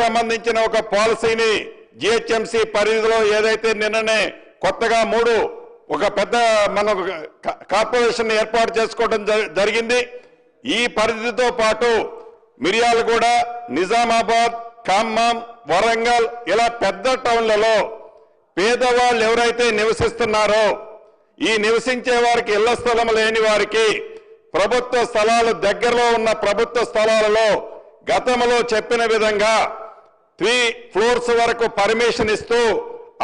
సంబంధించిన ఒక పాలసీని జిహెచ్ఎంసీ పరిధిలో ఏదైతే నిన్ననే కొత్తగా ఒక పెద్ద మన కార్పొరేషన్ ఏర్పాటు చేసుకోవడం జరిగింది। ఈ పరిధితో పాటు మిర్యాలగూడ, నిజామాబాద్, ఖమ్మం, వరంగల్ ఇలా పెద్ద టౌన్లలో పేదవాళ్ళు ఎవరైతే నివసిస్తున్నారో ఈ నివసించే వారికి ఇళ్ల స్థలం లేని వారికి ప్రభుత్వ స్థలాలు దగ్గరలో ఉన్న ప్రభుత్వ స్థలాలలో గతంలో చెప్పిన విధంగా 3 ఫ్లోర్స్ వరకు పర్మిషన్ ఇస్తూ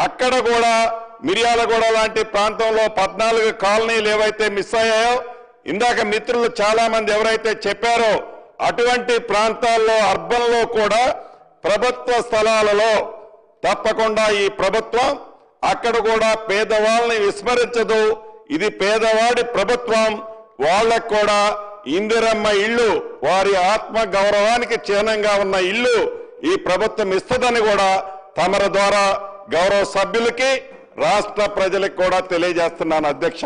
అక్కడ కూడా మిర్యాలగూడ లాంటి ప్రాంతంలో 14 కాలనీలు ఏవైతే మిస్ అయ్యాయో ఇందాక మిత్రులు చాలా మంది ఎవరైతే చెప్పారో అటువంటి ప్రాంతాల్లో అర్బన్లో కూడా ప్రభుత్వ స్థలాలలో తప్పకుండా ఈ ప్రభుత్వం అక్కడ కూడా పేదవాళ్ళని విస్మరించదు। ఇది పేదవాడి ప్రభుత్వం, వాళ్ళకు కూడా ఇందిరమ్మ ఇల్లు వారి ఆత్మ గౌరవానికి చిహ్నంగా ఉన్న ఇల్లు ఈ ప్రభుత్వం ఇస్తుందని కూడా తమర ద్వారా గౌరవ సభ్యులకి రాష్ట్ర ప్రజలకు కూడా తెలియజేస్తున్నాను అధ్యక్ష।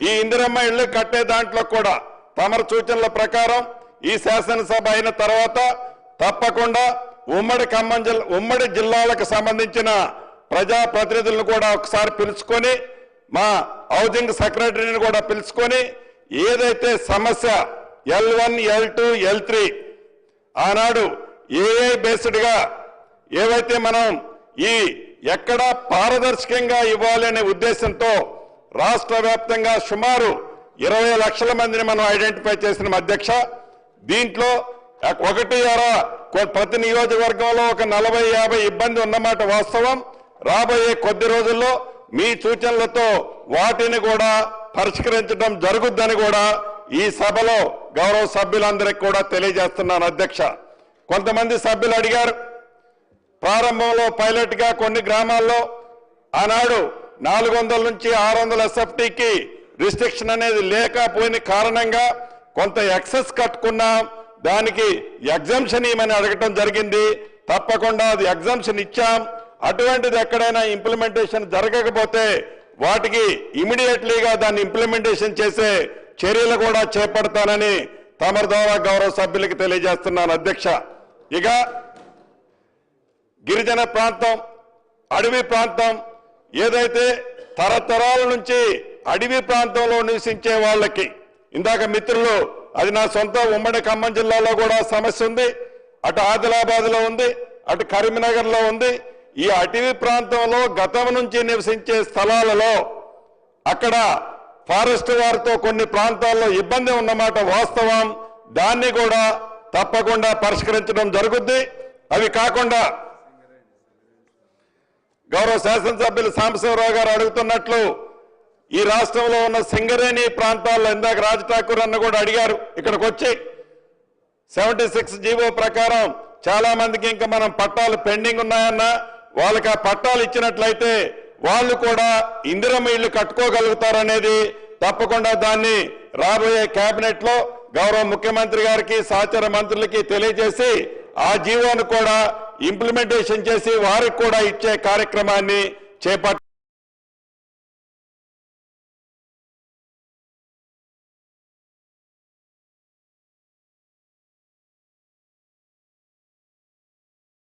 ఈ ఇందిరమ్మ ఇల్లు కట్టే దాంట్లో కూడా తమర సూచనల ప్రకారం ఈ శాసనసభ అయిన తర్వాత తప్పకుండా ఉమ్మడి జిల్లాలకు సంబంధించిన ప్రజా ప్రతినిధులను కూడా ఒకసారి పిలుచుకొని మా హౌసింగ్ సెక్రటరీని కూడా పిలుచుకొని ఏదైతే సమస్య L1, L2, L3 ఆనాడు ఏఐ బేస్డ్ గా ఏవైతే మనం ఈ ఎక్కడ పారదర్శకంగా ఇవ్వాలి అనే ఉద్దేశంతో రాష్ట్ర వ్యాప్తంగా సుమారు 20 లక్షల మందిని మనం ఐడెంటిఫై చేసిన అధ్యక్ష। దీంట్లో ప్రతి నియోజకవర్గంలో ఒక 40-50 ఇబ్బంది ఉన్నమాట వాస్తవం। రాబోయే కొద్ది రోజుల్లో మీ సూచనలతో వాటిని కూడా పరిష్కరించడం జరుగుద్దని కూడా ఈ సభలో గౌరవ సభ్యులందరికీ కూడా తెలియజేస్తున్నాను అధ్యక్ష। కొంతమంది సభ్యులు అడిగారు, ప్రారంభంలో పైలట్ గా కొన్ని గ్రామాల్లో ఆనాడు 400 నుంచి 600 SFTకి రిస్ట్రిక్షన్ అనేది లేకపోయిన కారణంగా కొంత ఎక్సెస్ కట్టుకున్నాం, దానికి ఎగ్జంప్షన్ ఇవ్వమని అడగటం జరిగింది। తప్పకుండా అది ఎగ్జంప్షన్ ఇచ్చాం। అటువంటిది ఎక్కడైనా ఇంప్లిమెంటేషన్ జరగకపోతే వాటికి ఇమీడియట్లీగా దాన్ని ఇంప్లిమెంటేషన్ చేసే చర్యలు కూడా చేపడతానని తమరి ద్వారా గౌరవ సభ్యులకు తెలియజేస్తున్నాను అధ్యక్ష। ఇక గిరిజన ప్రాంతం, అడవి ప్రాంతం ఏదైతే తరతరాల నుంచి అడవి ప్రాంతంలో నివసించే వాళ్ళకి ఇందాక మిత్రులు అది నా సొంత ఉమ్మడి ఖమ్మం జిల్లాలో కూడా సమస్య ఉంది, అటు ఆదిలాబాద్లో ఉంది, అటు కరీంనగర్లో ఉంది। ఈ అటవీ ప్రాంతంలో గతం నుంచి నివసించే స్థలాలలో అక్కడ ఫారెస్ట్ వారితో కొన్ని ప్రాంతాల్లో ఇబ్బంది ఉన్నమాట వాస్తవం। దాన్ని కూడా తప్పకుండా పరిష్కరించడం జరుగుద్ది। అవి కాకుండా గౌరవ శాసనసభ్యులు సాంబశివరావు గారు అడుగుతున్నట్లు ఈ రాష్ట్రంలో ఉన్న సింగరేణి ప్రాంతాల్లో ఇందాక రాజ్ ఠాకూర్ అన్న కూడా అడిగారు, ఇక్కడికి వచ్చి 76 జీవో ప్రకారం చాలా మందికి ఇంకా మనం పట్టాలు పెండింగ్ ఉన్నాయన్నా వాళ్ళకి ఆ పట్టాలు ఇచ్చినట్లయితే వాళ్ళు కూడా ఇందిరమ్మ ఇల్లు కట్టుకోగలుగుతారనేది తప్పకుండా దాన్ని రాబోయే కేబినెట్ లో గౌరవ ముఖ్యమంత్రి గారికి సహచర మంత్రులకి తెలియజేసి ఆ జీవోను కూడా ఇంప్లిమెంటేషన్ చేసి వారికి కూడా ఇచ్చే కార్యక్రమాన్ని చేపట్టారు।